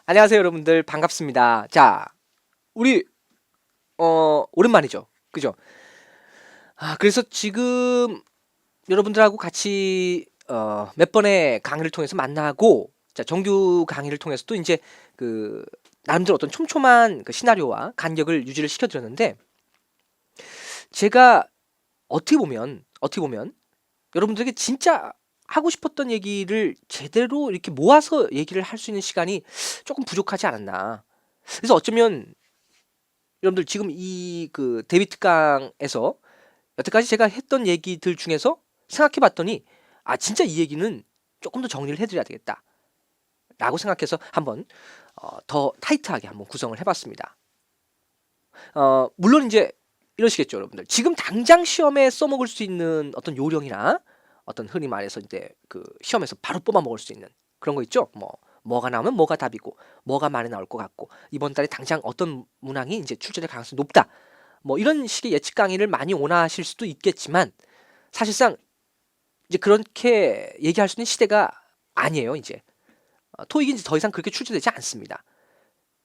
안녕하세요, 여러분들. 반갑습니다. 자, 우리 오랜만이죠. 그죠? 그래서 지금 여러분들하고 같이 몇 번의 강의를 통해서 만나고, 자, 정규 강의를 통해서도 이제 그 나름대로 어떤 촘촘한 그 시나리오와 간격을 유지를 시켜드렸는데, 제가 어떻게 보면 여러분들에게 진짜 하고 싶었던 얘기를 제대로 이렇게 모아서 얘기를 할 수 있는 시간이 조금 부족하지 않았나. 그래서 어쩌면 여러분들 지금 이 그 데뷔 특강에서 여태까지 제가 했던 얘기들 중에서 생각해 봤더니 진짜 이 얘기는 조금 더 정리를 해드려야 되겠다 라고 생각해서 한번 더 타이트하게 한번 구성을 해봤습니다. 물론 이제 이러시겠죠, 여러분들. 지금 당장 시험에 써먹을 수 있는 어떤 요령이나 어떤 흔히 말해서 이제 그 시험에서 바로 뽑아 먹을 수 있는 그런 거 있죠. 뭐가 나오면 뭐가 답이고 뭐가 많이 나올 것 같고 이번 달에 당장 어떤 문항이 이제 출제될 가능성이 높다. 뭐 이런 식의 예측 강의를 많이 원하실 수도 있겠지만 사실상 이제 그렇게 얘기할 수 있는 시대가 아니에요, 이제. 토익이 이제 더 이상 그렇게 출제되지 않습니다.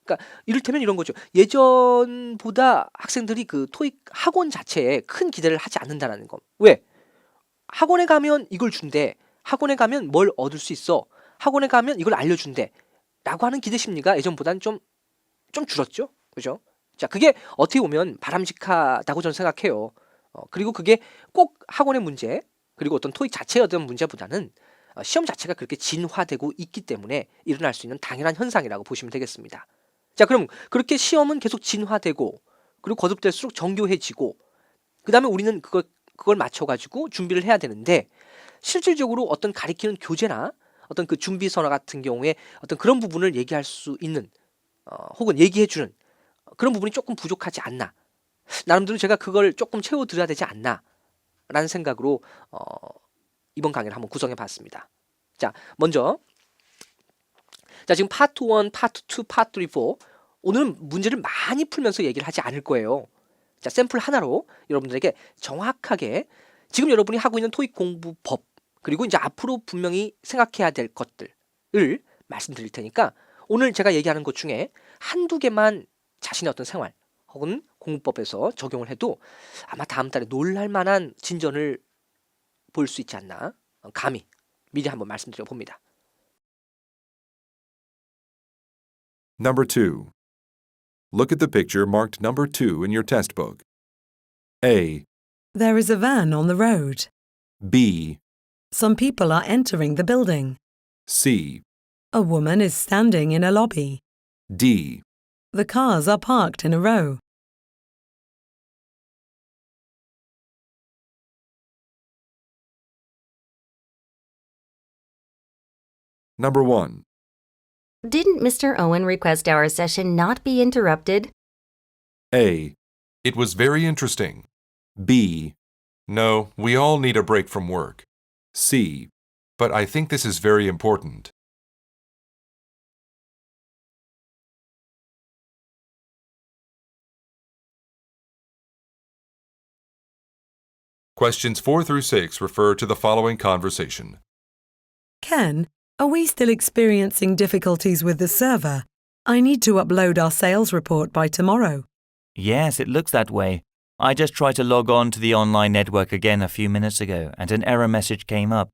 그러니까 이를테면 이런 거죠. 예전보다 학생들이 그 토익 학원 자체에 큰 기대를 하지 않는다라는 거. 왜? 학원에 가면 이걸 준대. 학원에 가면 뭘 얻을 수 있어. 학원에 가면 이걸 알려준대. 라고 하는 기대 심리가 예전보다는 좀 줄었죠. 그죠? 자, 그게 어떻게 보면 바람직하다고 저는 생각해요. 그리고 그게 꼭 학원의 문제, 그리고 어떤 토익 자체의 어떤 문제보다는 시험 자체가 그렇게 진화되고 있기 때문에 일어날 수 있는 당연한 현상이라고 보시면 되겠습니다. 자, 그럼 그렇게 시험은 계속 진화되고, 그리고 거듭될수록 정교해지고, 그 다음에 우리는 그걸 맞춰가지고 준비를 해야 되는데, 실질적으로 어떤 가리키는 교재나 어떤 그 준비서나 같은 경우에 어떤 그런 부분을 얘기할 수 있는, 혹은 얘기해주는 그런 부분이 조금 부족하지 않나. 나름대로 제가 그걸 조금 채워드려야 되지 않나. 라는 생각으로, 어, 이번 강의를 한번 구성해 봤습니다. 자, 먼저, 자, 지금 파트 1, 파트 2, 파트 3, 4. 오늘은 문제를 많이 풀면서 얘기를 하지 않을 거예요. 자, 샘플 하나로 여러분들에게 정확하게 지금 여러분이 하고 있는 토익 공부법, 그리고 이제 앞으로 분명히 생각해야 될 것들을 말씀드릴 테니까 오늘 제가 얘기하는 것 중에 한두 개만 자신의 어떤 생활 혹은 공부법에서 적용을 해도 아마 다음 달에 놀랄 만한 진전을 볼 수 있지 않나 감히 미리 한번 말씀드려 봅니다. Number 2. Look at the picture marked number 2 in your test book. A, There is a van on the road. B, Some people are entering the building. C, A woman is standing in a lobby. D. The cars are parked in a row. Number 1. Didn't Mr. Owen request our session not be interrupted? A, It was very interesting. B, No, we all need a break from work. C. But I think this is very important. Questions 4 through 6 refer to the following conversation. Ken, are we still experiencing difficulties with the server? I need to upload our sales report by tomorrow. Yes, it looks that way. I just tried to log on to the online network again a few minutes ago and an error message came up.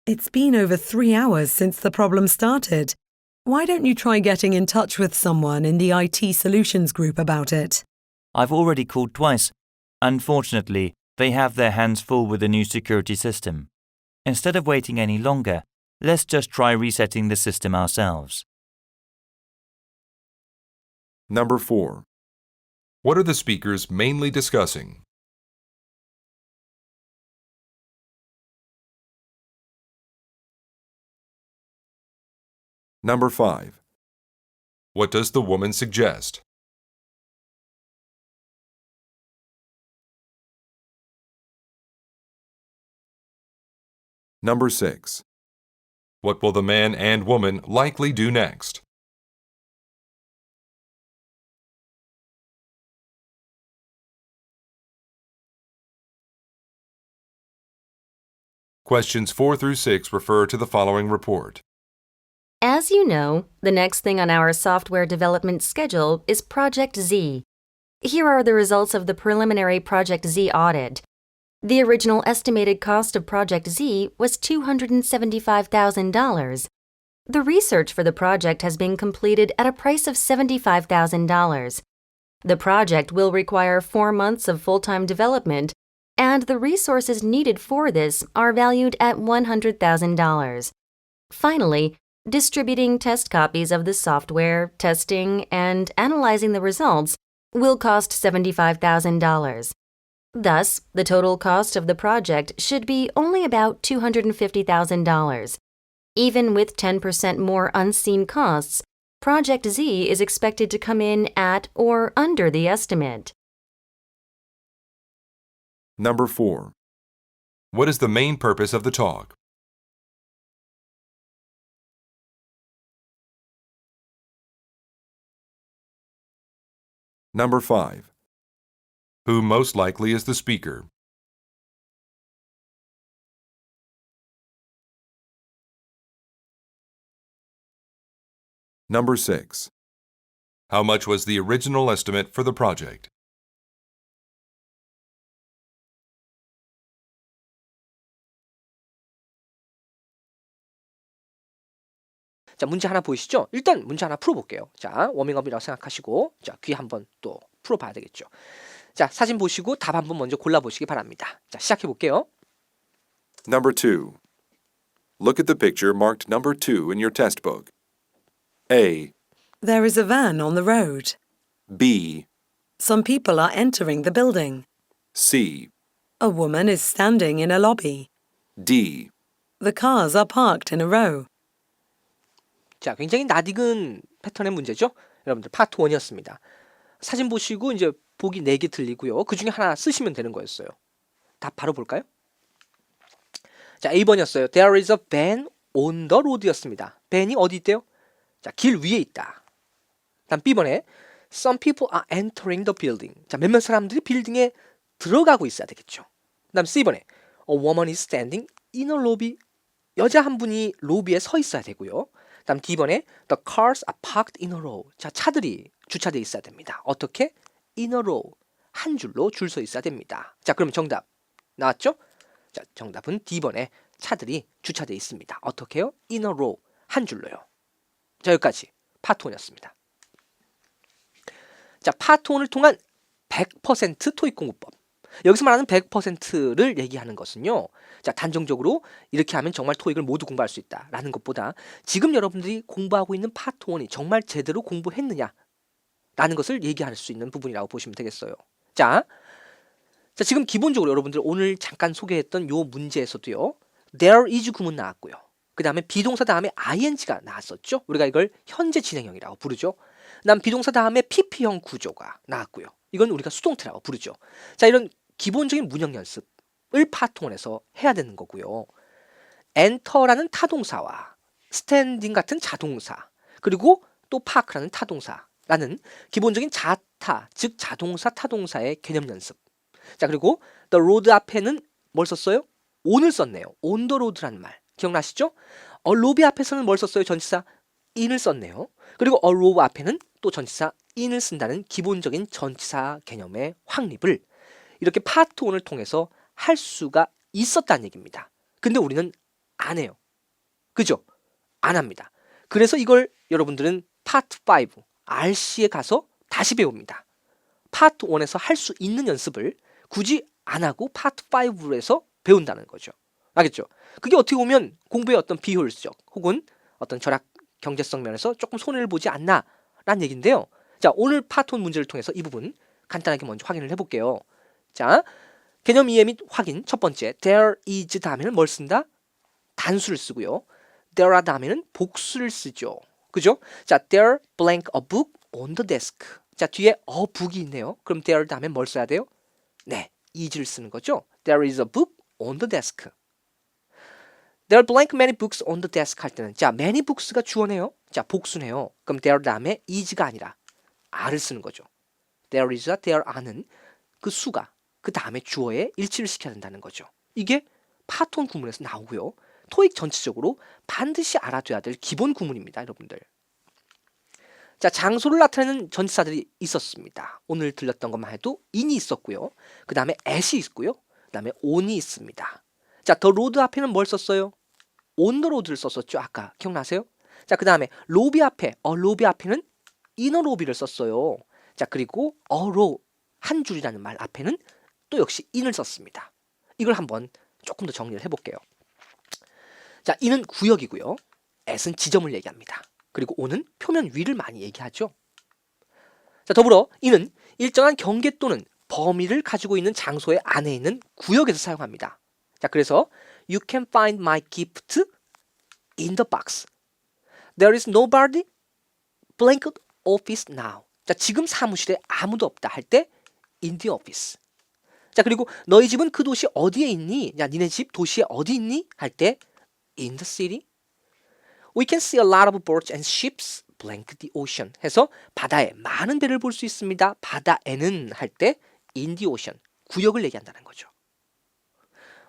It's been over 3 hours since the problem started. Why don't you try getting in touch with someone in the IT solutions group about it? I've already called twice. Unfortunately, they have their hands full with the new security system. Instead of waiting any longer, let's just try resetting the system ourselves. Number 4. What are the speakers mainly discussing? Number 5. What does the woman suggest? Number 6. What will the man and woman likely do next? Questions 4 through 6 refer to the following report. As you know, the next thing on our software development schedule is Project Z. Here are the results of the preliminary Project Z audit. The original estimated cost of Project Z was $275,000. The research for the project has been completed at a price of $75,000. The project will require 4 months of full-time development, and the resources needed for this are valued at $100,000. Finally, distributing test copies of the software, testing, and analyzing the results will cost $75,000. Thus, the total cost of the project should be only about $250,000. Even with 10% more unseen costs, Project Z is expected to come in at or under the estimate. Number 4. What is the main purpose of the talk? Number 5. Who most likely is the speaker? Number 6. How much was the original estimate for the project? 자, 문제 하나 보이시죠? 일단 문제 하나 풀어볼게요. 자, 워밍업이라고 생각하시고 자, 귀 한번 또 풀어봐야 되겠죠. 자, 사진 보시고 답 한번 먼저 골라보시기 바랍니다. 자, 시작해 볼게요. Number 2. Look at the picture marked number 2 in your test book. A, There is a van on the road. B, Some people are entering the building. C, A woman is standing in a lobby. D. The cars are parked in a row. 자, 굉장히 낯익은 패턴의 문제죠. 여러분들 파트 1이었습니다. 사진 보시고 이제 보기 4개 틀리고요. 그 중에 하나 쓰시면 되는 거였어요. 답 바로 볼까요? 자, A번이었어요. There is a van on the road였습니다. 밴이 어디 있대요? 자, 길 위에 있다. 다음 B번에 Some people are entering the building. 자, 몇몇 사람들이 빌딩에 들어가고 있어야 되겠죠. 다음 C번에 A woman is standing in a lobby. 여자 한 분이 로비에 서 있어야 되고요. 다음 D번에 The cars are parked in a row. 자, 차들이 주차되어 있어야 됩니다. 어떻게? In a row. 한 줄로 줄 서 있어야 됩니다. 자, 그럼 정답 나왔죠? 자, 정답은 D번에 차들이 주차되어 있습니다. 어떻게 해요? In a row. 한 줄로요. 자, 여기까지 파트 1이었습니다. 자, 파트 1을 통한 100% 토익 공부법. 여기서 말하는 100%를 얘기하는 것은요. 자, 단정적으로 이렇게 하면 정말 토익을 모두 공부할 수 있다라는 것보다 지금 여러분들이 공부하고 있는 파트 1이 정말 제대로 공부했느냐라는 것을 얘기할 수 있는 부분이라고 보시면 되겠어요. 자, 지금 기본적으로 여러분들 오늘 잠깐 소개했던 요 문제에서도요. There is 구문 나왔고요. 그 다음에 비동사 다음에 ing가 나왔었죠. 우리가 이걸 현재 진행형이라고 부르죠. 그 다음 비동사 다음에 pp형 구조가 나왔고요. 이건 우리가 수동태라고 부르죠. 자, 이런 기본적인 문형 연습을 파트 1에서 해야 되는 거고요. enter라는 타동사와 standing 같은 자동사, 그리고 또 park라는 타동사라는 기본적인 자타, 즉 자동사 타동사의 개념 연습. 자, 그리고 the road 앞에는 뭘 썼어요? on을 썼네요. on the road라는 말 기억나시죠? 로비 앞에서는 뭘 썼어요? 전치사 in을 썼네요. 그리고 row 앞에는 또 전치사 in을 쓴다는 기본적인 전치사 개념의 확립을 이렇게 파트 1을 통해서 할 수가 있었다는 얘기입니다. 근데 우리는 안 해요. 그죠? 안 합니다. 그래서 이걸 여러분들은 파트 5, RC에 가서 다시 배웁니다. 파트 1에서 할 수 있는 연습을 굳이 안 하고 파트 5에서 배운다는 거죠. 알겠죠? 그게 어떻게 보면 공부의 어떤 비효율적 혹은 어떤 절약 경제성 면에서 조금 손해를 보지 않나 라는 얘기인데요. 자, 오늘 파트 1 문제를 통해서 이 부분 간단하게 먼저 확인을 해볼게요. 자, 개념 이해 및 확인 첫 번째, there is 다음에는 뭘 쓴다? 단수를 쓰고요. there are 다음에는 복수를 쓰죠. 그죠? 자, there blank a book on the desk. 자, 뒤에 a book이 있네요. 그럼 there 다음에 뭘 써야 돼요? 네, is를 쓰는 거죠. There is a book on the desk. There are blank many books on the desk 할 때는 자, many books가 주어네요. 자, 복수네요. 그럼 there 다음에 is가 아니라 are를 쓰는 거죠. There is와 there are는 그 수가 그 다음에 주어에 일치를 시켜야 된다는 거죠. 이게 파트 1 구문에서 나오고요. 토익 전체적으로 반드시 알아둬야 될 기본 구문입니다, 여러분들. 자, 장소를 나타내는 전치사들이 있었습니다. 오늘 들렸던 것만 해도 in이 있었고요. 그 다음에 at이 있고요. 그 다음에 on이 있습니다. 자, the road 앞에는 뭘 썼어요? on the road를 썼었죠. 아까 기억나세요? 자, 그 다음에 로비 앞에, 로비 앞에는 inner 로비를 썼어요. 자, 그리고 row, 한 줄이라는 말 앞에는 또 역시 in을 썼습니다. 이걸 한번 조금 더 정리를 해볼게요. 자, in은 구역이고요. at은 지점을 얘기합니다. 그리고 on은 표면 위를 많이 얘기하죠. 자, 더불어 in은 일정한 경계 또는 범위를 가지고 있는 장소의 안에 있는 구역에서 사용합니다. 자, 그래서 You can find my gift in the box. There is nobody blank office now. 자, 지금 사무실에 아무도 없다 할 때 in the office. 자, 그리고 너희 집은 그 도시 어디에 있니? 야, 니네 집 도시에 어디 있니? 할 때 in the city. We can see a lot of boats and ships blank the ocean. 해서 바다에 많은 배를 볼 수 있습니다. 바다에는 할 때 in the ocean. 구역을 얘기한다는 거죠.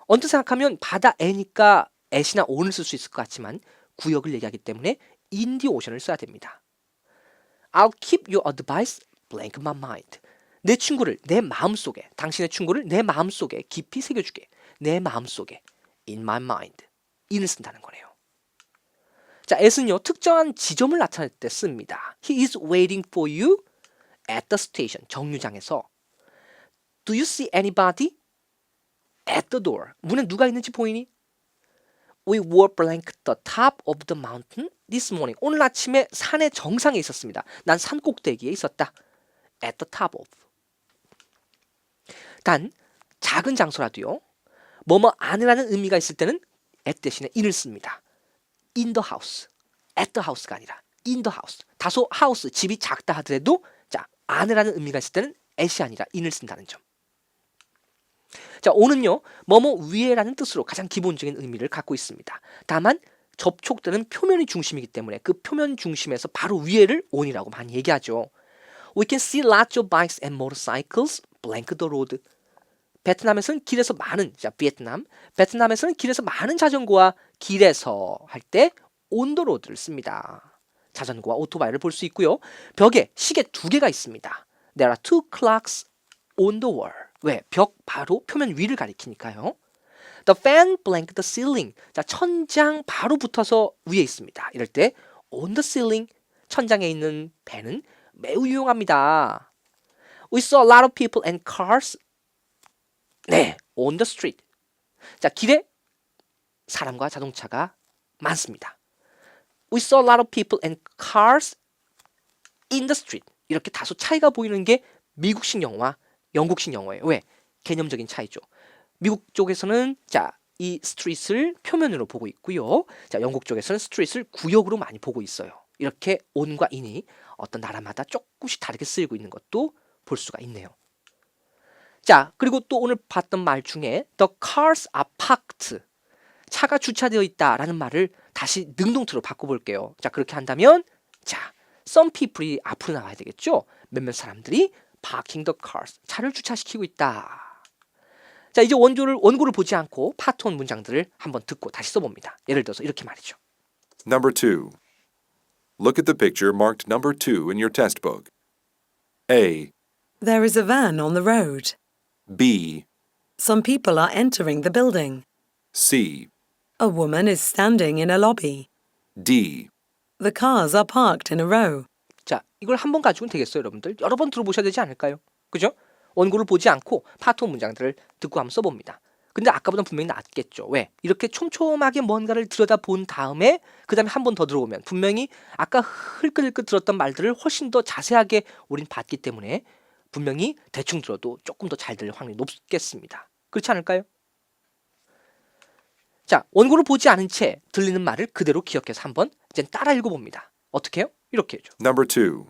언뜻 생각하면 바다에니까 at이나 on을 쓸 수 있을 것 같지만 구역을 얘기하기 때문에 in the ocean을 써야 됩니다. I'll keep your advice blank my mind. 내 친구를 내 마음속에, 당신의 친구를 내 마음속에 깊이 새겨주게. 내 마음속에 in my mind. in을 쓴다는 거네요. 자, at은요 특정한 지점을 나타낼 때 씁니다. He is waiting for you at the station. 정류장에서. Do you see anybody at the door? 문에 누가 있는지 보이니? We were blank the top of the mountain this morning. 오늘 아침에 산의 정상에 있었습니다. 난 산 꼭대기에 있었다. At the top of. 단 작은 장소라도요. 뭐뭐 안에라는 의미가 있을 때는 at 대신에 in을 씁니다. In the house. At the house가 아니라 in the house. 다소 house, 집이 작다 하더라도 자, 안에라는 의미가 있을 때는 at이 아니라 in을 쓴다는 점. 자, on은요. 뭐뭐 위에라는 뜻으로 가장 기본적인 의미를 갖고 있습니다. 다만 접촉되는 표면이 중심이기 때문에 그 표면 중심에서 바로 위에를 on이라고 많이 얘기하죠. We can see lots of bikes and motorcycles blank the road. 베트남에서는 길에서 많은, 자, 베트남에서는 길에서 많은 자전거와 길에서 할 때 on the road를 씁니다. 자전거와 오토바이를 볼 수 있고요. 벽에 시계 2개가 있습니다. There are 2 clocks on the wall. 왜? 벽 바로 표면 위를 가리키니까요. The fan blank the ceiling. 자, 천장 바로 붙어서 위에 있습니다. 이럴 때 on the ceiling, 천장에 있는 팬은 매우 유용합니다. We saw a lot of people and cars. 네, on the street. 자, 길에 사람과 자동차가 많습니다. We saw a lot of people and cars in the street. 이렇게 다소 차이가 보이는 게 미국식 영어와 영국식 영어예요. 왜? 개념적인 차이죠. 미국 쪽에서는 자, 이 스트릿을 표면으로 보고 있고요. 자, 영국 쪽에서는 스트릿을 구역으로 많이 보고 있어요. 이렇게 on과 in이 어떤 나라마다 조금씩 다르게 쓰이고 있는 것도 볼 수가 있네요. 자, 그리고 또 오늘 봤던 말 중에 the cars are parked. 차가 주차되어 있다라는 말을 다시 능동태로 바꿔볼게요. 자, 그렇게 한다면 자, some people이 앞으로 나와야 되겠죠. 몇몇 사람들이 parking the cars. 차를 주차시키고 있다. 자, 이제 원고를 보지 않고 파트 1 문장들을 한번 듣고 다시 써봅니다. 예를 들어서 이렇게 말이죠. Number 2. Look at the picture marked number 2 in your test book. A, There is a van on the road. B, Some people are entering the building. C, A woman is standing in a lobby. D. The cars are parked in a row. 자, 이걸 한 번 가지고는 되겠어요, 여러분들. 여러 번 들어보셔야 되지 않을까요? 그죠? 원고를 보지 않고 파트 1 문장들을 듣고 한번 써봅니다. 근데 아까보다 분명히 낫겠죠. 왜? 이렇게 촘촘하게 뭔가를 들여다본 다음에 그 다음에 한 번 더 들어보면 분명히 아까 흘끗흘끗 들었던 말들을 훨씬 더 자세하게 우린 봤기 때문에 분명히 대충 들어도 조금 더 잘 들릴 확률이 높겠습니다. 그렇지 않을까요? 자, 원고를 보지 않은 채 들리는 말을 그대로 기억해서 한번 이제 따라 읽어봅니다. 어떻게 해요? 이렇게 해줘. Number 2.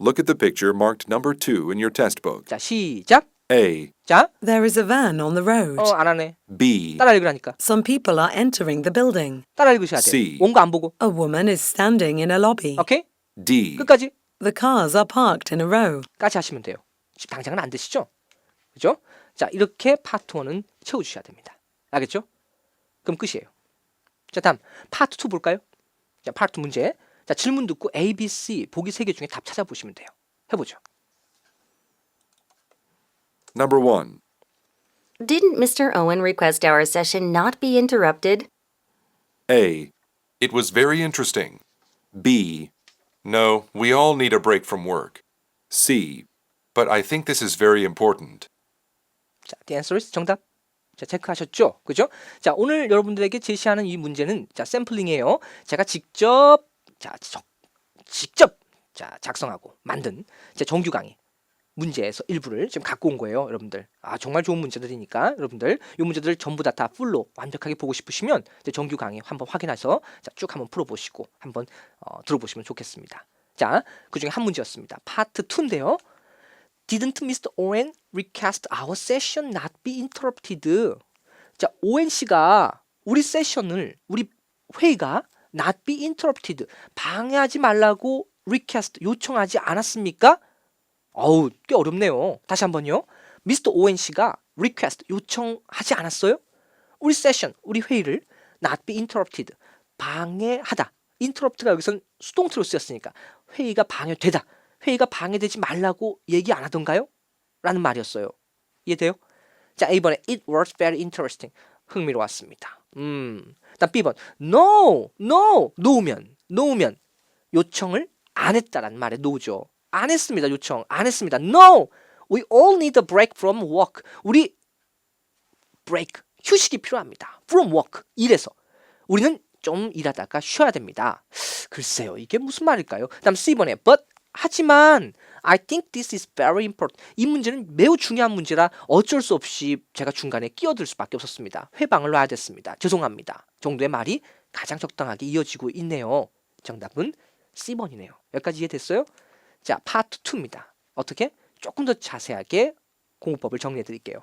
Look at the picture marked number 2 in your test book. 자, 시작. A, 자, There is a van on the road. 안 하네. B, 따라 읽으라니까. Some people are entering the building. 따라 읽으셔야 돼요. C. 원고 안 보고. A woman is standing in a lobby. 오케이? D. 끝까지. The cars are parked in a row. 까지 하시면 돼요. 지금 당장은 안 되시죠? 그죠? 자, 이렇게 파트 1은 채워주셔야 됩니다. 알겠죠? 그럼 끝이에요. 자, 다음 파트 2 볼까요? 자, 파트 2 문제. 자, 질문 듣고 A, B, C 보기 3개 중에 답 찾아보시면 돼요. 해보죠. Number 1. Didn't Mr. Owen request our session not be interrupted? A. It was very interesting. B. No, we all need a break from work. C. But I think this is very important. 자, the answer is 정답. 자, 체크하셨죠? 그죠? 자, 오늘 여러분들에게 제시하는 이 문제는 자, 샘플링이에요. 제가 직접 작성하고 만든 제 정규 강의 문제에서 일부를 지금 갖고 온 거예요, 여러분들. 아, 정말 좋은 문제들이니까 여러분들 이 문제들 전부 다 풀로 완벽하게 보고 싶으시면 제 정규 강의 한번 확인해서 자, 쭉 한번 풀어보시고 한번 들어보시면 좋겠습니다. 자, 그 중에 한 문제였습니다. 파트 2인데요. Didn't Mr. Owen request our session not be interrupted? 자, 오웬 씨가 우리 세션을, 우리 회의가 not be interrupted, 방해하지 말라고 request, 요청하지 않았습니까? 어우, 꽤 어렵네요. 다시 한번요. 미스터 오웬 씨가 request, 요청하지 않았어요? 우리 세션, 우리 회의를 not be interrupted, 방해하다. interrupt가 여기선 수동태로 쓰였으니까 회의가 방해되다. 회의가 방해되지 말라고 얘기 안 하던가요? 라는 말이었어요. 이해돼요? 자, A번에 It was very interesting. 흥미로웠습니다. 다음 B번 노우면 요청을 안 했다라는 말에 노죠. 안 했습니다. 요청 안 했습니다. No! We all need a break from work. 우리 break, 휴식이 필요합니다. From work, 일에서. 우리는 좀 일하다가 쉬어야 됩니다. 글쎄요, 이게 무슨 말일까요? 다음 C번에 But 하지만 I think this is very important. 이 문제는 매우 중요한 문제라 어쩔 수 없이 제가 중간에 끼어들 수밖에 없었습니다. 회방을 놔야 됐습니다. 죄송합니다. 정도의 말이 가장 적당하게 이어지고 있네요. 정답은 C번이네요. 여기까지 이해됐어요? 자, 파트 2입니다. 어떻게? 조금 더 자세하게 공부법을 정리해 드릴게요.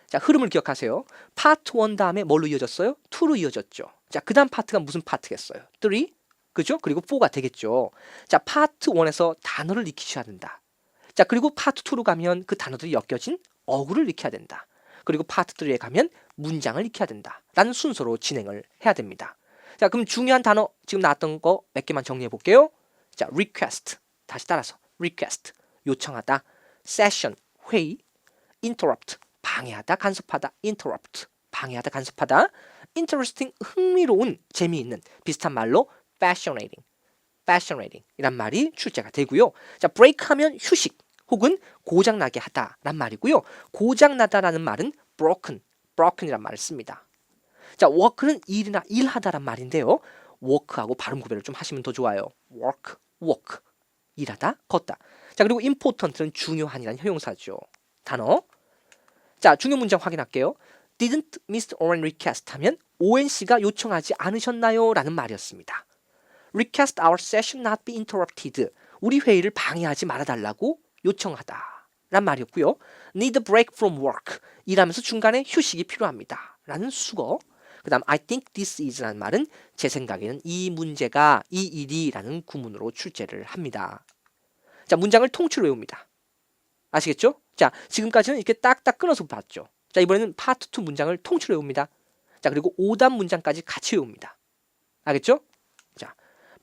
자, 흐름을 기억하세요. 파트 1 다음에 뭘로 이어졌어요? 2로 이어졌죠. 자, 그 다음 파트가 무슨 파트겠어요? 3, 그죠? 그리고 4가 되겠죠. 자, 파트 1에서 단어를 익히셔야 된다. 자, 그리고 파트 2로 가면 그 단어들이 엮여진 어구를 익혀야 된다. 그리고 파트 3에 가면 문장을 익혀야 된다. 라는 순서로 진행을 해야 됩니다. 자, 그럼 중요한 단어 지금 나왔던 거 몇 개만 정리해 볼게요. 자, request. 다시 따라서 request. 요청하다. session. 회의. interrupt. 방해하다, 간섭하다. interrupt. 방해하다, 간섭하다. interesting. 흥미로운, 재미있는. 비슷한 말로 fascinating 이란 말이 출제가 되고요. 자, break 하면 휴식 혹은 고장나게 하다 란 말이고요. 고장나다라는 말은 broken이란 말을 씁니다. 자, work는 일이나 일하다란 말인데요. work하고 발음 구별을 좀 하시면 더 좋아요. walk, 일하다, 걷다. 자, 그리고 important는 중요한이란 형용사죠. 단어. 자, 중요 문장 확인할게요. Didn't Mr. Owen request 하면 오웬 씨가 요청하지 않으셨나요? 라는 말이었습니다. Request our session not be interrupted. 우리 회의를 방해하지 말아달라고 요청하다. 란 말이었고요. Need a break from work. 일하면서 중간에 휴식이 필요합니다. 라는 수거. 그 다음 I think this is 라는 말은 제 생각에는 이 문제가 이 일이 라는 구문으로 출제를 합니다. 자, 문장을 통째로 외웁니다. 아시겠죠? 자, 지금까지는 이렇게 딱딱 끊어서 봤죠. 자, 이번에는 파트 2 문장을 통째로 외웁니다. 자, 그리고 오답 문장까지 같이 외웁니다. 알겠죠? 자,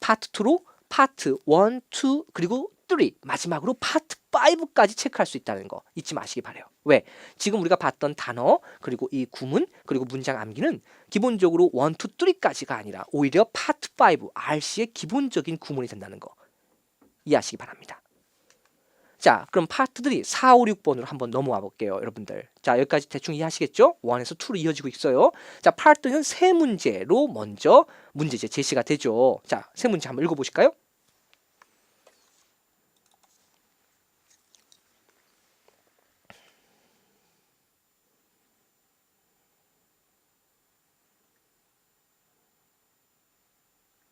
파트 2로 파트 1, 2 그리고 3 마지막으로 파트 5까지 체크할 수 있다는 거 잊지 마시기 바래요. 왜? 지금 우리가 봤던 단어 그리고 이 구문 그리고 문장 암기는 기본적으로 1, 2, 3까지가 아니라 오히려 파트 5 RC의 기본적인 구문이 된다는 거 이해하시기 바랍니다. 자, 그럼 파트 3 4, 5, 6번으로 한번 넘어와 볼게요, 여러분들. 자, 여기까지 대충 이해하시겠죠? 1에서 2로 이어지고 있어요. 자, 파트는 세 문제로 먼저 문제제 제시가 되죠. 자, 세 문제 한번 읽어보실까요?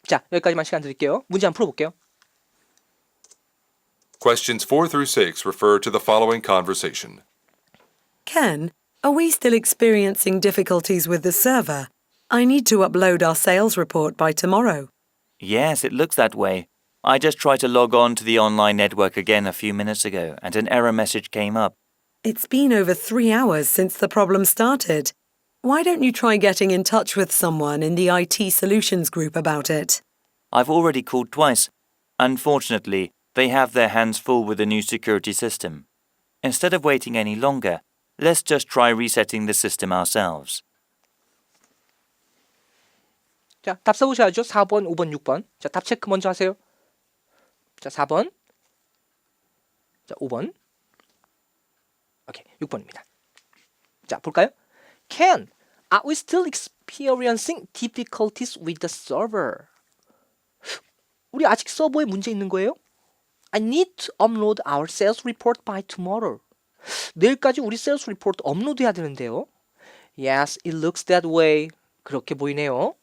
자, 여기까지만 시간 드릴게요. 문제 한번 풀어볼게요. Questions 4 through 6 refer to the following conversation. Ken, are we still experiencing difficulties with the server? I need to upload our sales report by tomorrow. Yes, it looks that way. I just tried to log on to the online network again a few minutes ago, and an error message came up. It's been over 3 hours since the problem started. Why don't you try getting in touch with someone in the IT solutions group about it? I've already called twice. Unfortunately, they have their hands full with the new security system. Instead of waiting any longer, let's just try resetting the system ourselves. 자, 답 써보셔야죠. 4번, 5번, 6번. 자, 답 체크 먼저 하세요. 자, 4번. 자, 5번. 오케이, 6번입니다. 자, 볼까요? Ken, are we still experiencing difficulties with the server? 우리 아직 서버에 문제 있는 거예요? I need to upload our sales report by tomorrow. 내일까지 우리 sales report 업로드해야 되는데요. Yes, it looks that way. 그렇게 보이네요.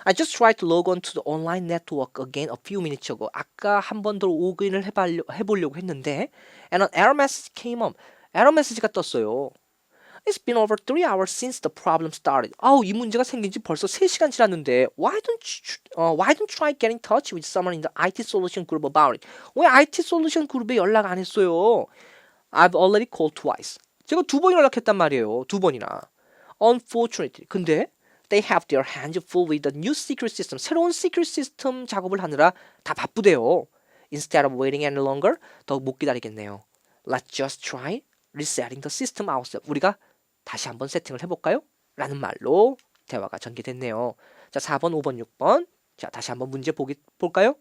I just tried to log on to the online network again a few minutes ago. 아까 한 번 더 로그인을 해보려고 했는데 and an error message came up. 에러 메시지가 떴어요. It's been over 3 hours since the problem started. 아우, 이 문제가 생긴 지 벌써 3시간 지났는데 why don't you try getting in touch with someone in the IT solution group about it? 왜 IT solution 그룹에 연락 안 했어요? I've already called twice. 제가 2번 연락했단 말이에요. 2번이나. Unfortunately. 근데 they have their hands full with the new secret system. 새로운 secret system 작업을 하느라 다 바쁘대요. Instead of waiting any longer, 더 못 기다리겠네요. Let's just try resetting the system ourselves. 우리가 다시 한번 세팅을 해볼까요? 라는 말로 대화가 전개됐네요. 자, 4번, 5번, 6번. 자, 다시 한번 문제 볼까요?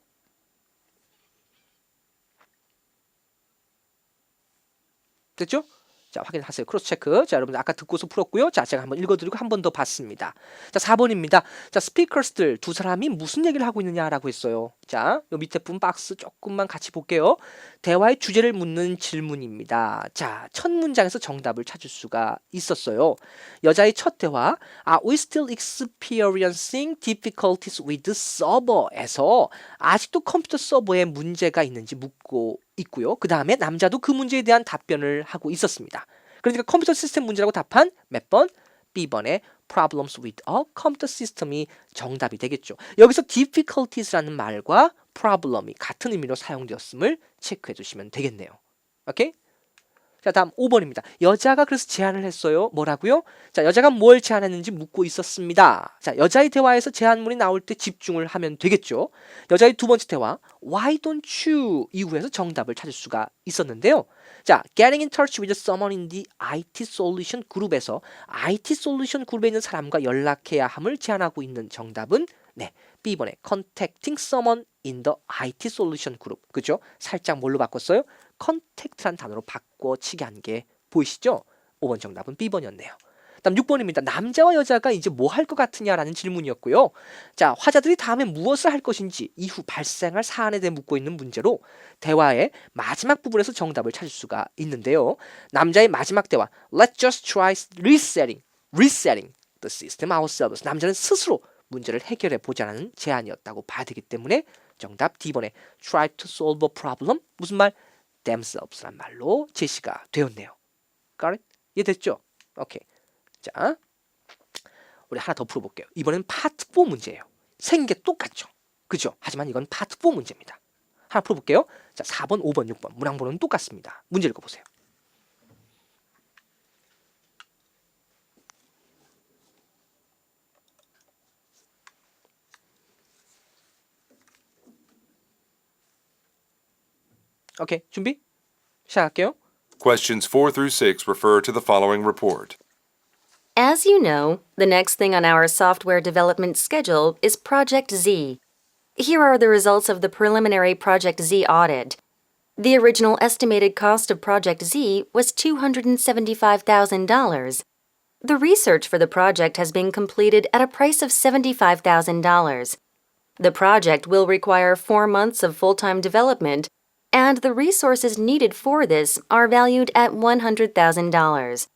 됐죠? 자, 확인하세요. 크로스 체크. 자, 여러분들 아까 듣고서 풀었고요. 자, 제가 한번 읽어드리고 한 번 더 봤습니다. 자, 4번입니다. 자, 스피커스들 두 사람이 무슨 얘기를 하고 있느냐라고 했어요. 자, 요 밑에 분 박스 조금만 같이 볼게요. 대화의 주제를 묻는 질문입니다. 자, 첫 문장에서 정답을 찾을 수가 있었어요. 여자의 첫 대화, Are we still experiencing difficulties with the server에서 아직도 컴퓨터 서버에 문제가 있는지 묻고 있고요. 그 다음에 남자도 그 문제에 대한 답변을 하고 있었습니다. 그러니까 컴퓨터 시스템 문제라고 답한 몇 번? B번의 problems with a computer system이 정답이 되겠죠. 여기서 difficulties라는 말과 problem이 같은 의미로 사용되었음을 체크해 주시면 되겠네요. 오케이? 자, 다음 5번입니다. 여자가 그래서 제안을 했어요. 뭐라고요? 자, 여자가 뭘 제안했는지 묻고 있었습니다. 자, 여자의 대화에서 제안문이 나올 때 집중을 하면 되겠죠. 여자의 두 번째 대화, Why don't you? 이후에서 정답을 찾을 수가 있었는데요. 자, getting in touch with someone in the IT solution 그룹에서 IT solution 그룹에 있는 사람과 연락해야 함을 제안하고 있는 정답은 네, B번에 contacting someone in the IT solution 그룹. 그죠? 살짝 뭘로 바꿨어요? contact란 단어로 바꿔치기 한 게 보이시죠? 5번 정답은 B번이었네요. 다음 6번입니다. 남자와 여자가 이제 뭐 할 것 같으냐라는 질문이었고요. 자, 화자들이 다음에 무엇을 할 것인지 이후 발생할 사안에 대해 묻고 있는 문제로 대화의 마지막 부분에서 정답을 찾을 수가 있는데요. 남자의 마지막 대화, Let's just try resetting the system ourselves. 남자는 스스로 문제를 해결해 보자는 제안이었다고 봐야 되기 때문에 정답 D번에 try to solve a problem. 무슨 말? themselves란 말로 제시가 되었네요. Got it? 이해됐죠? 오케이. 자, 우리 하나 더 풀어볼게요. 이번엔 파트 4 문제예요. 생긴 게 똑같죠? 그죠? 하지만 이건 파트 4 문제입니다. 하나 풀어볼게요. 자, 4번, 5번, 6번 문항번호는 똑같습니다. 문제 읽어보세요. 오케이, 준비? 시작할게요. Questions 4 through 6 refer to the following report. As you know, the next thing on our software development schedule is Project Z. Here are the results of the preliminary Project Z audit. The original estimated cost of Project Z was $275,000. The research for the project has been completed at a price of $75,000. The project will require 4 months of full-time development, and the resources needed for this are valued at $100,000.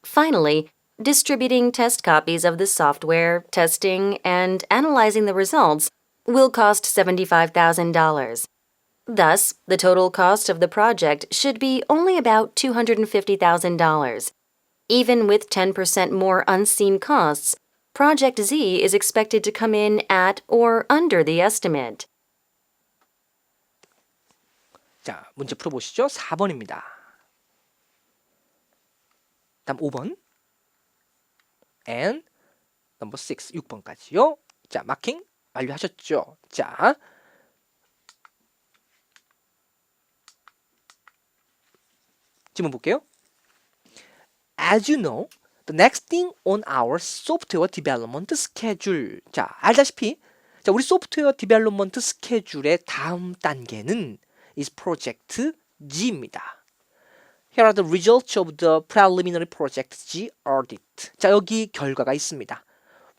Finally, distributing test copies of the software, testing, and analyzing the results will cost $75,000. Thus, the total cost of the project should be only about $250,000. Even with 10% more unseen costs, Project Z is expected to come in at or under the estimate. 자, 문제 풀어보시죠. 4번입니다. 다음 5번. and number 6, 6번까지요. 자, 마킹 완료하셨죠? 자, 질문 볼게요. As you know, the next thing on our software development schedule. 자, 알다시피 자, 우리 소프트웨어 디벨롭먼트 스케줄의 다음 단계는 is project G입니다. Here are the results of the preliminary project G audit. 자, 여기 결과가 있습니다.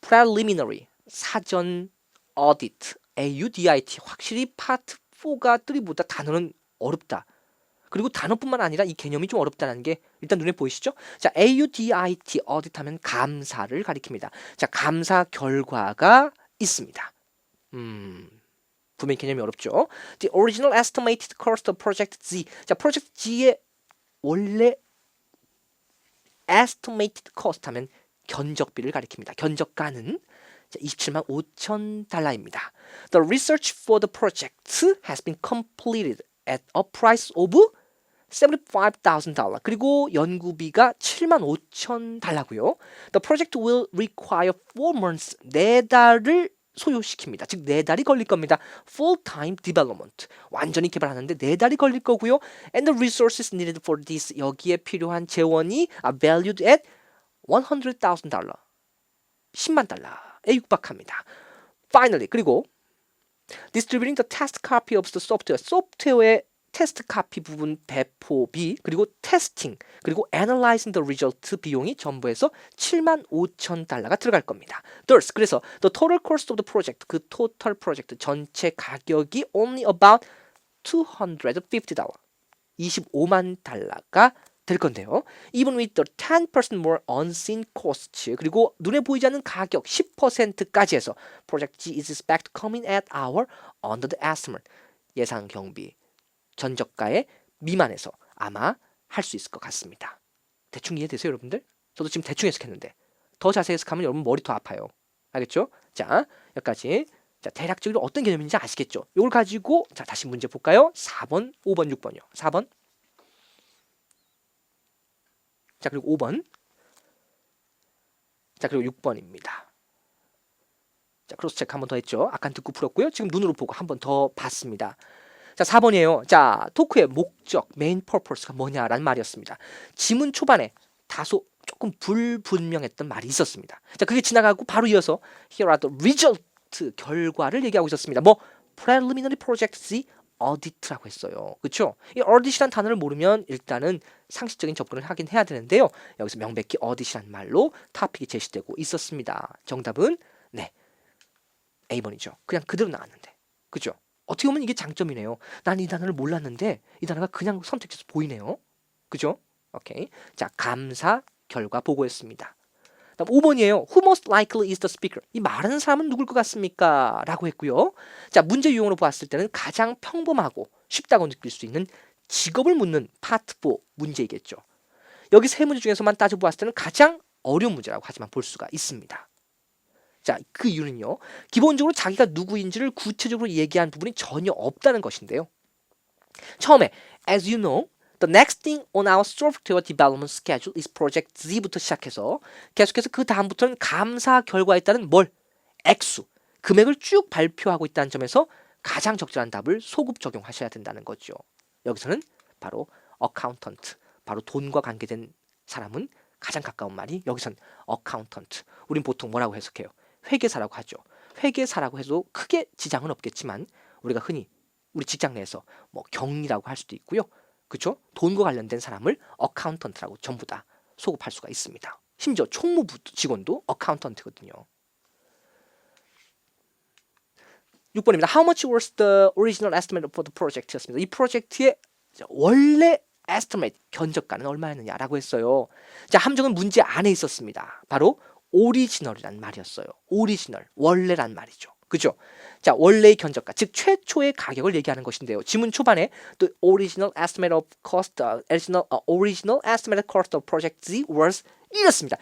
preliminary 사전 audit AUDIT 확실히 파트 4가 3보다 단어는 어렵다. 그리고 단어뿐만 아니라 이 개념이 좀 어렵다는 게 일단 눈에 보이시죠? 자, AUDIT audit 하면 감사를 가리킵니다. 자, 감사 결과가 있습니다. 분명히 개념이 어렵죠. The original estimated cost of project Z. 자, project G의 원래 estimated cost 하면 견적비를 가리킵니다. 견적가는 27만 5천 달러입니다. The research for the project has been completed at a price of $75,000. 그리고 연구비가 7만 5천 달러고요. The project will require 4 months. 4달을 소요시킵니다. 즉 4달이 걸릴 겁니다. Full-time development. 완전히 개발하는데 4달이 걸릴 거고요. And the resources needed for this. 여기에 필요한 재원이 valued at $100,000. 10만 달러에 육박합니다. Finally, 그리고 distributing the test copy of the software. 소프트웨어의 테스트 카피 부분 배포비 그리고 테스팅 그리고 analyzing the result 비용이 전부 해서 7만 5천 달러가 들어갈 겁니다. Thus, 그래서 the total cost of the project 그 total project 전체 가격이 only about $250. 25만 달러가 될 건데요. Even with the 10% more unseen costs 그리고 눈에 보이지 않는 가격 10%까지 해서 project G is expected coming at our under the estimate 예상 경비 전적가의 미만에서 아마 할 수 있을 것 같습니다. 대충 이해되세요, 여러분들? 저도 지금 대충 해석했는데 더 자세히 해석하면 여러분 머리 더 아파요. 알겠죠? 자, 여기까지. 자, 대략적으로 어떤 개념인지 아시겠죠? 이걸 가지고 자, 다시 문제 볼까요? 4번, 5번, 6번이요. 4번. 자, 그리고 5번. 자, 그리고 6번입니다. 자, 크로스 체크 한 번 더 했죠? 아까 듣고 풀었고요. 지금 눈으로 보고 한 번 더 봤습니다. 자, 4번이에요. 자, 토크의 목적, main purpose가 뭐냐라는 말이었습니다. 지문 초반에 다소 조금 불분명했던 말이 있었습니다. 자, 그게 지나가고 바로 이어서 here are the result, 결과를 얘기하고 있었습니다. 뭐 preliminary project Z audit라고 했어요. 그렇죠? 이 audit이라는 단어를 모르면 일단은 상식적인 접근을 하긴 해야 되는데요. 여기서 명백히 audit이라는 말로 토픽이 제시되고 있었습니다. 정답은 네, A번이죠. 그냥 그대로 나왔는데. 그렇죠? 어떻게 보면 이게 장점이네요. 난 이 단어를 몰랐는데 이 단어가 그냥 선택돼서 보이네요. 그죠? 오케이. 자, 감사 결과 보고했습니다. 다음 5번이에요. Who most likely is the speaker? 이 말하는 사람은 누굴 것 같습니까? 라고 했고요. 자, 문제 유형으로 봤을 때는 가장 평범하고 쉽다고 느낄 수 있는 직업을 묻는 파트 4 문제이겠죠. 여기 세 문제 중에서만 따져보았을 때는 가장 어려운 문제라고 하지만 볼 수가 있습니다. 자, 그 이유는요. 기본적으로 자기가 누구인지를 구체적으로 얘기한 부분이 전혀 없다는 것인데요. 처음에 as you know, the next thing on our software development schedule is project Z부터 시작해서 계속해서 그 다음부터는 감사 결과에 따른 뭘? 액수, 금액을 쭉 발표하고 있다는 점에서 가장 적절한 답을 소급 적용하셔야 된다는 거죠. 여기서는 바로 accountant, 바로 돈과 관계된 사람은 가장 가까운 말이 여기선 accountant. 우린 보통 뭐라고 해석해요? 회계사라고 하죠. 회계사라고 해도 크게 지장은 없겠지만 우리가 흔히 우리 직장 내에서 뭐 경리라고 할 수도 있고요. 그렇죠? 돈과 관련된 사람을 어카운턴트라고 전부 다 소급할 수가 있습니다. 심지어 총무부 직원도 어카운턴트거든요. 6번입니다. How much was the original estimate for the project? 였습니다. 이 프로젝트의 원래 estimate, 견적가는 얼마였느냐라고 했어요. 자, 함정은 문제 안에 있었습니다. 바로 오리지널이란 말이었어요. 오리지널, 원래란 말이죠. 그죠? 자, 원래의 견적가, 즉 최초의 가격을 얘기하는 것인데요. 지문 초반에 the original estimate of cost, original estimated cost of project Z was 이렇습니다.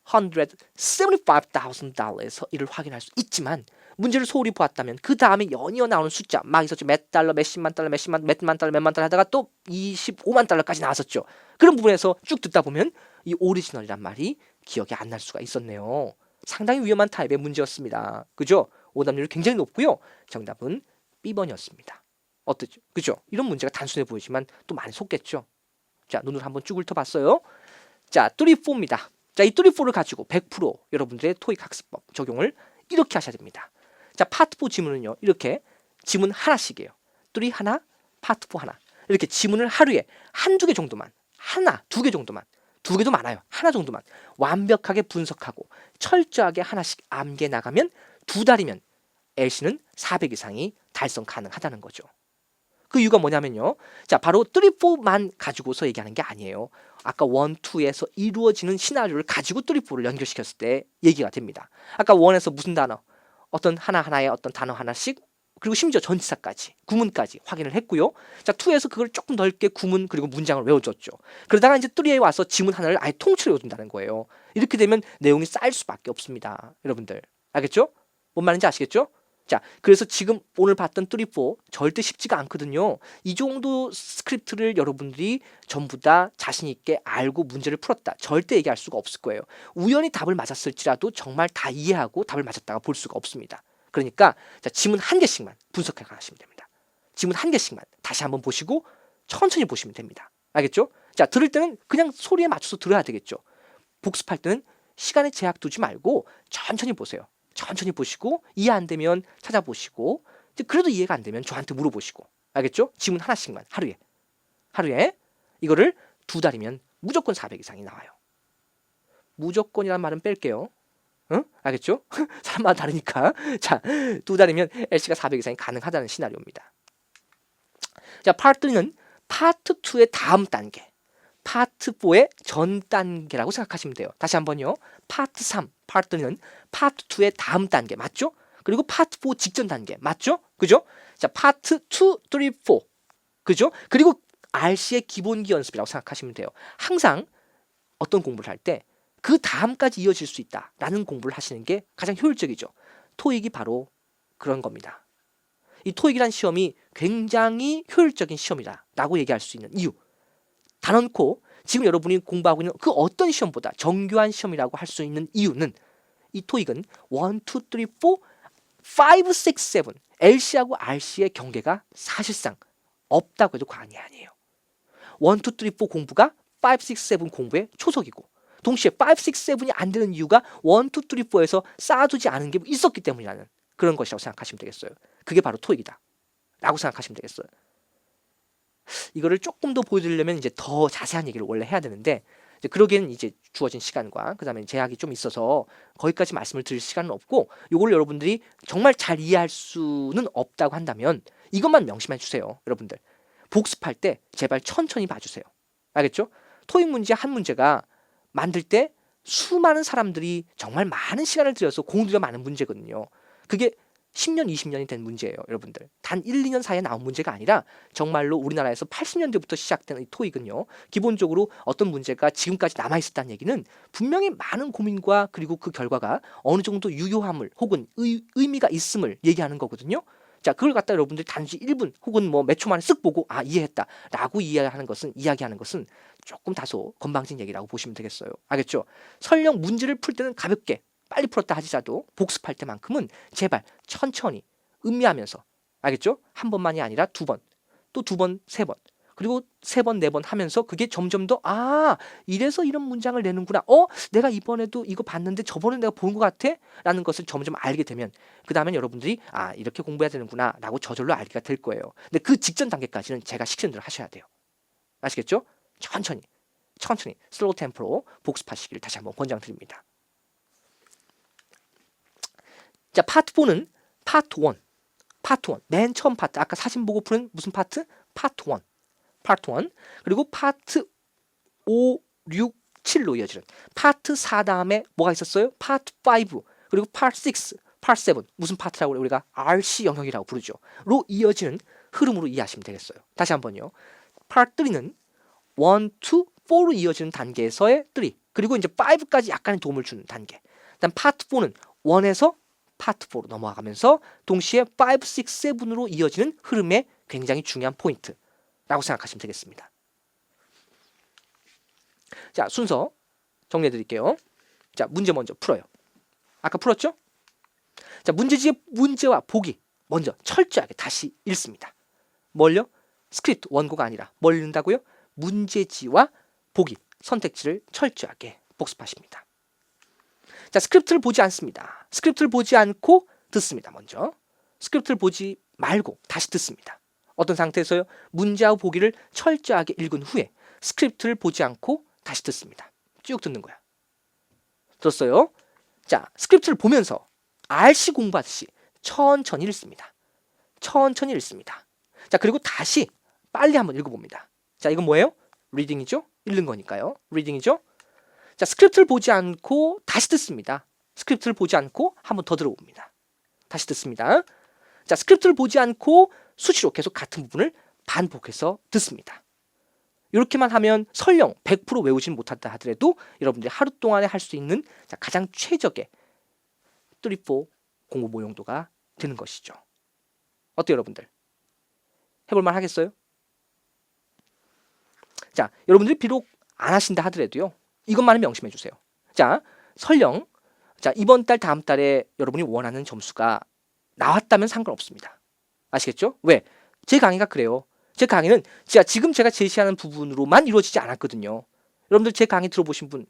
$275,000에서 이를 확인할 수 있지만 문제를 소홀히 보았다면 그 다음에 연이어 나오는 숫자 막 있었죠. 몇 달러, 몇십만 달러, 몇만 달러 하다가 또 25만 달러까지 나왔었죠. 그런 부분에서 쭉 듣다 보면 이 오리지널이란 말이 기억이 안 날 수가 있었네요. 상당히 위험한 타입의 문제였습니다. 그죠? 오답률이 굉장히 높고요. 정답은 B번이었습니다. 어떠죠? 그죠? 이런 문제가 단순해 보이지만 또 많이 속겠죠? 자, 눈을 한번 쭉 훑어봤어요. 자, 3, 4입니다. 자, 이 3, 4를 가지고 100% 여러분들의 토익 학습법 적용을 이렇게 하셔야 됩니다. 자, 파트 4 지문은요. 이렇게 지문 하나씩이에요. 3 하나, 파트 4 하나. 이렇게 지문을 하루에 한두 개 정도만, 하나, 두 개 정도만, 두 개도 많아요. 하나 정도만 완벽하게 분석하고 철저하게 하나씩 암기해 나가면 2달이면 LC는 400 이상이 달성 가능하다는 거죠. 그 이유가 뭐냐면요. 자, 바로 3, 4만 가지고서 얘기하는 게 아니에요. 아까 1, 2에서 이루어지는 시나리오를 가지고 3, 4를 연결시켰을 때 얘기가 됩니다. 아까 1에서 무슨 단어, 어떤 하나하나의 어떤 단어 하나씩, 그리고 심지어 전치사까지, 구문까지 확인을 했고요. 자, 2에서 그걸 조금 넓게 구문 그리고 문장을 외워줬죠. 그러다가 이제 3에 와서 지문 하나를 아예 통째로 외워준다는 거예요. 이렇게 되면 내용이 쌓일 수밖에 없습니다. 여러분들 알겠죠? 뭔 말인지 아시겠죠? 자, 그래서 지금 오늘 봤던 3, 4 절대 쉽지가 않거든요. 이 정도 스크립트를 여러분들이 전부 다 자신 있게 알고 문제를 풀었다. 절대 얘기할 수가 없을 거예요. 우연히 답을 맞았을지라도 정말 다 이해하고 답을 맞았다가 볼 수가 없습니다. 그러니까 자, 지문 한 개씩만 분석해 가시면 됩니다. 지문 한 개씩만 다시 한번 보시고 천천히 보시면 됩니다. 알겠죠? 자, 들을 때는 그냥 소리에 맞춰서 들어야 되겠죠. 복습할 때는 시간에 제약 두지 말고 천천히 보세요. 천천히 보시고 이해 안 되면 찾아보시고 그래도 이해가 안 되면 저한테 물어보시고 알겠죠? 지문 하나씩만 하루에 이거를 2달이면 무조건 400 이상이 나와요. 무조건이란 말은 뺄게요. 응? 알겠죠? 사람마다 다르니까. 자, 2달이면 LC가 400 이상이 가능하다는 시나리오입니다. 자, 파트 3는 파트 2의 다음 단계, 파트 4의 전 단계라고 생각하시면 돼요. 다시 한번요. 파트 3, 파트 3는 파트 2의 다음 단계 맞죠? 그리고 파트 4 직전 단계 맞죠? 그죠? 자, 파트 2, 3, 4 그죠? 그리고 RC의 기본기 연습이라고 생각하시면 돼요. 항상 어떤 공부를 할 때 그 다음까지 이어질 수 있다라는 공부를 하시는 게 가장 효율적이죠. 토익이 바로 그런 겁니다. 이 토익이란 시험이 굉장히 효율적인 시험이다라고 얘기할 수 있는 이유. 단언코 지금 여러분이 공부하고 있는 그 어떤 시험보다 정교한 시험이라고 할 수 있는 이유는 이 토익은 1, 2, 3, 4, 5, 6, 7 LC하고 RC의 경계가 사실상 없다고 해도 과언이 아니에요. 1, 2, 3, 4 공부가 5, 6, 7 공부의 초석이고 동시에 5, 6, 7이 안 되는 이유가 1, 2, 3, 4에서 쌓아두지 않은 게 있었기 때문이라는 그런 것이라고 생각하시면 되겠어요. 그게 바로 토익이다 라고 생각하시면 되겠어요. 이거를 조금 더 보여드리려면 이제 더 자세한 얘기를 원래 해야 되는데 이제 그러기에는 이제 주어진 시간과 그 다음에 제약이 좀 있어서 거기까지 말씀을 드릴 시간은 없고 요걸 여러분들이 정말 잘 이해할 수는 없다고 한다면 이것만 명심해 주세요. 여러분들 복습할 때 제발 천천히 봐주세요. 알겠죠? 토익 문제 한 문제가 만들 때 수많은 사람들이 정말 많은 시간을 들여서 공들여 많은 문제거든요. 그게 10년, 20년이 된 문제예요. 여러분들. 단 1, 2년 사이에 나온 문제가 아니라 정말로 우리나라에서 80년대부터 시작된 이 토익은요. 기본적으로 어떤 문제가 지금까지 남아있었다는 얘기는 분명히 많은 고민과 그리고 그 결과가 어느 정도 유효함을 혹은 의미가 있음을 얘기하는 거거든요. 자, 그걸 갖다 여러분들이 단지 1분 혹은 뭐 몇 초 만에 쓱 보고 아 이해했다 라고 이야기하는 것은 조금 다소 건방진 얘기라고 보시면 되겠어요. 알겠죠? 설령 문제를 풀 때는 가볍게 빨리 풀었다 하지라도 복습할 때만큼은 제발 천천히 음미하면서 알겠죠? 한 번만이 아니라 2번, 또 2번, 3번, 그리고 3번, 4번 하면서 그게 점점 더 이래서 이런 문장을 내는구나. 내가 이번에도 이거 봤는데 저번에 내가 본 것 같아? 라는 것을 점점 알게 되면 그 다음엔 여러분들이 이렇게 공부해야 되는구나 라고 저절로 알게가 될 거예요. 근데 그 직전 단계까지는 제가 시키는 대로 하셔야 돼요. 아시겠죠? 천천히 슬로우 템포로 복습하시기를 다시 한번 권장드립니다. 자, 파트 4는 파트 1. 맨 처음 파트. 아까 사진 보고 푸는 무슨 파트? 파트 1. 그리고 파트 5, 6, 7로 이어지는 파트 4 다음에 뭐가 있었어요? 파트 5. 그리고 파트 6, 파트 7. 무슨 파트라고 우리가 RC 영역이라고 부르죠. 로 이어지는 흐름으로 이해하시면 되겠어요. 다시 한번요. 파트 3는 1, 2, 4로 이어지는 단계에서의 3. 그리고 이제 5까지 약간의 도움을 주는 단계. 일단 파트 4는 1에서 파트 4로 넘어가면서 동시에 5, 6, 7으로 이어지는 흐름의 굉장히 중요한 포인트라고 생각하시면 되겠습니다. 자, 순서 정리해 드릴게요. 자, 문제 먼저 풀어요. 아까 풀었죠? 자, 문제지의 문제와 보기 먼저 철저하게 다시 읽습니다. 뭘요? 스크립트 원고가 아니라 뭘 읽는다고요? 문제지와 보기 선택지를 철저하게 복습하십니다. 자, 스크립트를 보지 않습니다. 스크립트를 보지 않고 듣습니다. 먼저 스크립트를 보지 말고 다시 듣습니다. 어떤 상태에서요? 문제와 보기를 철저하게 읽은 후에 스크립트를 보지 않고 다시 듣습니다. 쭉 듣는 거야. 들었어요? 자, 스크립트를 보면서 RC 공부하듯이 천천히 읽습니다. 천천히 읽습니다. 자, 그리고 다시 빨리 한번 읽어봅니다. 자, 이건 뭐예요? 리딩이죠? 읽는 거니까요. 리딩이죠? 자, 스크립트를 보지 않고 다시 듣습니다. 스크립트를 보지 않고 한번 더 들어봅니다. 다시 듣습니다. 자, 스크립트를 보지 않고 수시로 계속 같은 부분을 반복해서 듣습니다. 이렇게만 하면 설령 100% 외우지는 못한다 하더라도 여러분들이 하루 동안에 할 수 있는 가장 최적의 3, 4 공부 모용도가 되는 것이죠. 어때요, 여러분들? 해볼만 하겠어요? 자, 여러분들이 비록 안 하신다 하더라도요. 이것만은 명심해 주세요. 자, 설령 이번 달 다음 달에 여러분이 원하는 점수가 나왔다면 상관없습니다. 아시겠죠? 왜? 제 강의가 그래요. 제 강의는 지금 제가 제시하는 부분으로만 이루어지지 않았거든요. 여러분들 제 강의 들어보신 분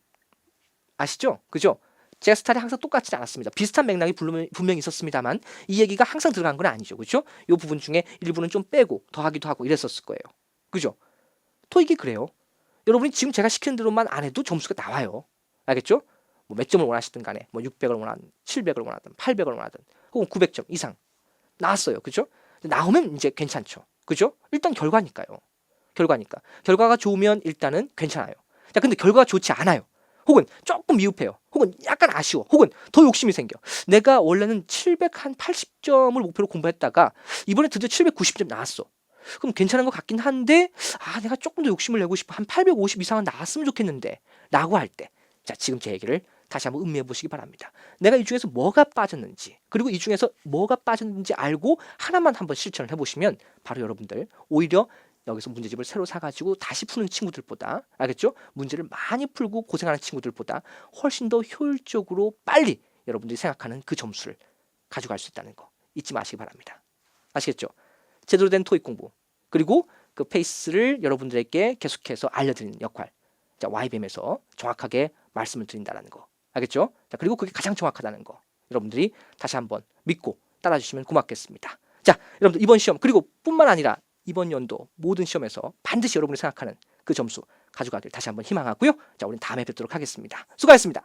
아시죠? 그죠? 제 스타일이 항상 똑같지 않았습니다. 비슷한 맥락이 분명히 있었습니다만 이 얘기가 항상 들어간 건 아니죠. 그죠? 이 부분 중에 일부는 좀 빼고 더하기도 하고 이랬었을 거예요. 그죠? 토익이 그래요. 여러분이 지금 제가 시키는 대로만 안 해도 점수가 나와요. 알겠죠? 뭐 몇 점을 원하시든 간에 뭐 600을 원하든 700을 원하든 800을 원하든 혹은 900점 이상 나왔어요. 그죠? 나오면 이제 괜찮죠. 그죠? 일단 결과니까요. 결과가 좋으면 일단은 괜찮아요. 자, 근데 결과가 좋지 않아요. 혹은 조금 미흡해요. 혹은 약간 아쉬워. 혹은 더 욕심이 생겨. 내가 원래는 780점을 목표로 공부했다가 이번에 드디어 790점 나왔어. 그럼 괜찮은 것 같긴 한데 내가 조금 더 욕심을 내고 싶어. 한 850 이상은 나왔으면 좋겠는데 라고 할 때 자, 지금 제 얘기를 다시 한번 음미해 보시기 바랍니다. 내가 이 중에서 뭐가 빠졌는지 그리고 이 중에서 뭐가 빠졌는지 알고 하나만 한번 실천을 해보시면 바로 여러분들 오히려 여기서 문제집을 새로 사가지고 다시 푸는 친구들보다 알겠죠? 문제를 많이 풀고 고생하는 친구들보다 훨씬 더 효율적으로 빨리 여러분들이 생각하는 그 점수를 가져갈 수 있다는 거 잊지 마시기 바랍니다. 아시겠죠? 제대로 된 토익 공부 그리고 그 페이스를 여러분들에게 계속해서 알려드리는 역할 자, YBM에서 정확하게 말씀을 드린다는 거 알겠죠? 자, 그리고 그게 가장 정확하다는 거 여러분들이 다시 한번 믿고 따라주시면 고맙겠습니다. 자, 여러분들 이번 시험 그리고 뿐만 아니라 이번 연도 모든 시험에서 반드시 여러분이 생각하는 그 점수 가져가길 다시 한번 희망하고요. 자, 우리는 다음에 뵙도록 하겠습니다. 수고하셨습니다.